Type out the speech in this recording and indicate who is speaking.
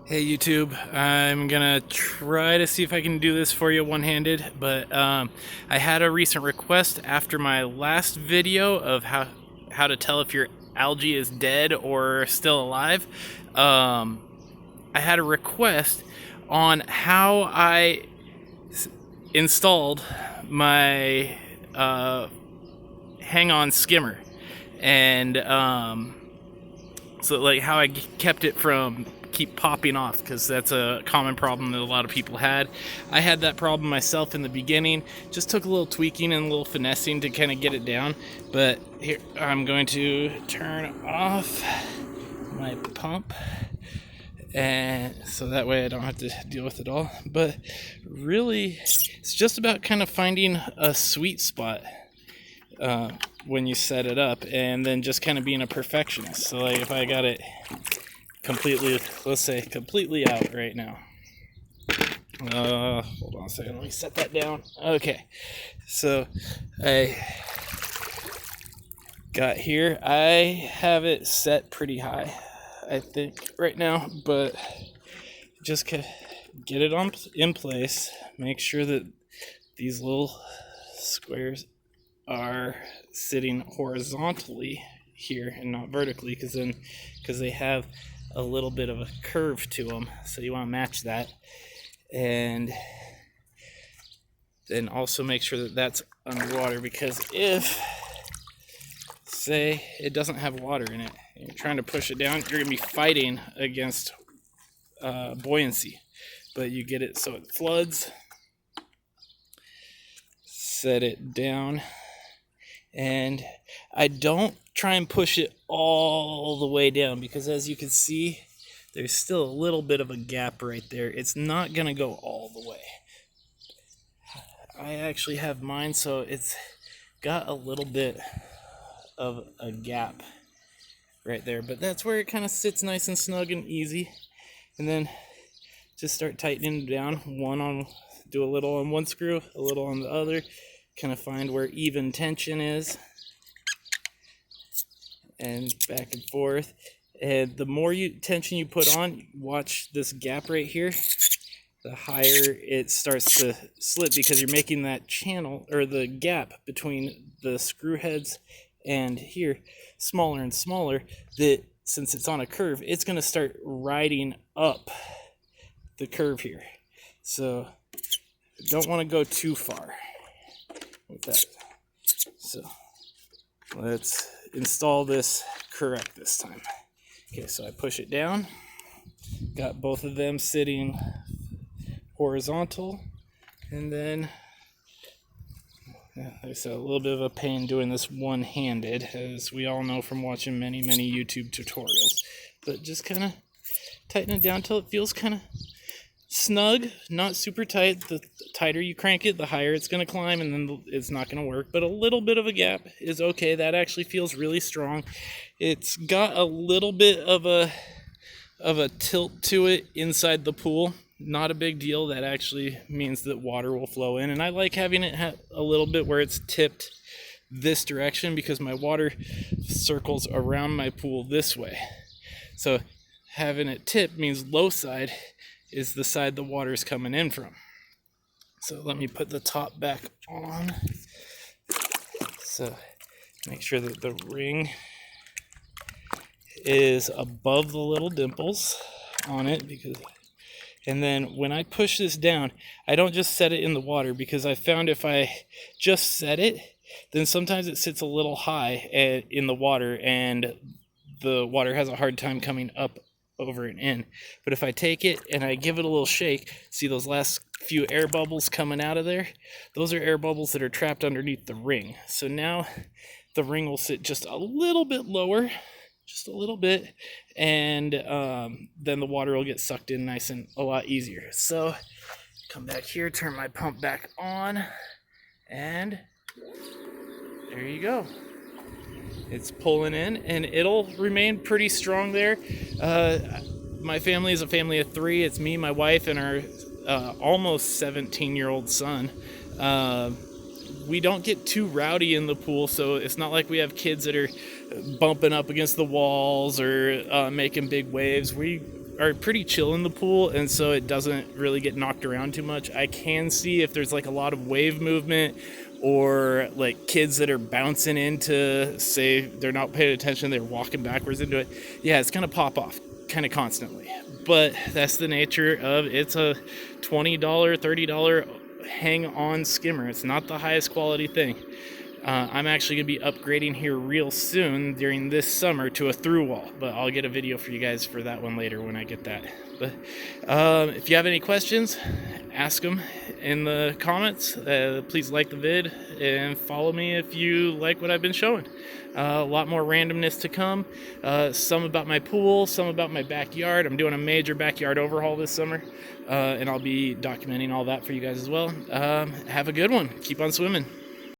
Speaker 1: Hey YouTube, I'm gonna try to see if I can do this for you one-handed, but I had a recent request after my last video of how to tell if your algae is dead or still alive. I had a request on how I installed my hang-on skimmer, and so like how I kept it from keep popping off, because that's a common problem that a lot of people had. I had that problem myself in the beginning. Just took a little tweaking and a little finessing to kind of get it down. But here, I'm going to turn off my pump, and so that way I don't have to deal with it all. But really, it's just about kind of finding a sweet spot when you set it up, and then just kind of being a perfectionist. So like if I got it completely, let's say completely out right now. Hold on a second, let me set that down. Okay, so I got here. I have it set pretty high, I think, right now, but just get it in place. Make sure that these little squares are sitting horizontally here and not vertically, because they have a little bit of a curve to them, so you want to match that. And then also make sure that that's underwater, because if, say, it doesn't have water in it and you're trying to push it down, you're going to be fighting against buoyancy. But you get it so it floods, set it down, and I don't try and push it all the way down, because as you can see, there's still a little bit of a gap right there. It's not gonna go all the way. I actually have mine so it's got a little bit of a gap right there, but that's where it kind of sits nice and snug and easy. And then just start tightening down, do a little on one screw, a little on the other, kind of find where even tension is, and back and forth. And the more tension you put on, watch this gap right here, the higher it starts to slip, because you're making that channel, or the gap between the screw heads and here, smaller and smaller. That since it's on a curve, it's going to start riding up the curve here. So don't want to go too far with that. So let's install this correct this time. Okay, so I push it down, got both of them sitting horizontal, and then there's a little bit of a pain doing this one-handed, as we all know from watching many YouTube tutorials. But just kind of tighten it down till it feels kind of snug, not super tight. The tighter you crank it, the higher it's going to climb, and then it's not going to work. But a little bit of a gap is okay. That actually feels really strong. It's got a little bit of a tilt to it inside the pool. Not a big deal. That actually means that water will flow in, and I like having it a little bit where it's tipped this direction, because my water circles around my pool this way. So having it tipped means low side is the side the water is coming in from. So let me put the top back on. So make sure that the ring is above the little dimples on it, and then when I push this down, I don't just set it in the water, because I found if I just set it, then sometimes it sits a little high in the water, and the water has a hard time coming up over and in. But if I take it and I give it a little shake, see those last few air bubbles coming out of there? Those are air bubbles that are trapped underneath the ring. So now the ring will sit just a little bit lower, just a little bit, and then the water will get sucked in nice and a lot easier. So come back here, turn my pump back on, and there you go. It's pulling in, and it'll remain pretty strong there. My family is a family of three. It's me, my wife, and our almost 17-year-old son. We don't get too rowdy in the pool, so it's not like we have kids that are bumping up against the walls or making big waves. We are pretty chill in the pool, and so it doesn't really get knocked around too much. I can see if there's like a lot of wave movement or like kids that are bouncing into, say they're not paying attention, they're walking backwards into it. Yeah, it's gonna pop off kind of constantly, but that's the nature of it's a $20, $30 hang on skimmer. It's not the highest quality thing. I'm actually going to be upgrading here real soon during this summer to a through wall, but I'll get a video for you guys for that one later when I get that. But if you have any questions, ask them in the comments. Please like the vid and follow me if you like what I've been showing. A lot more randomness to come. Some about my pool, some about my backyard. I'm doing a major backyard overhaul this summer, and I'll be documenting all that for you guys as well. Have a good one. Keep on swimming.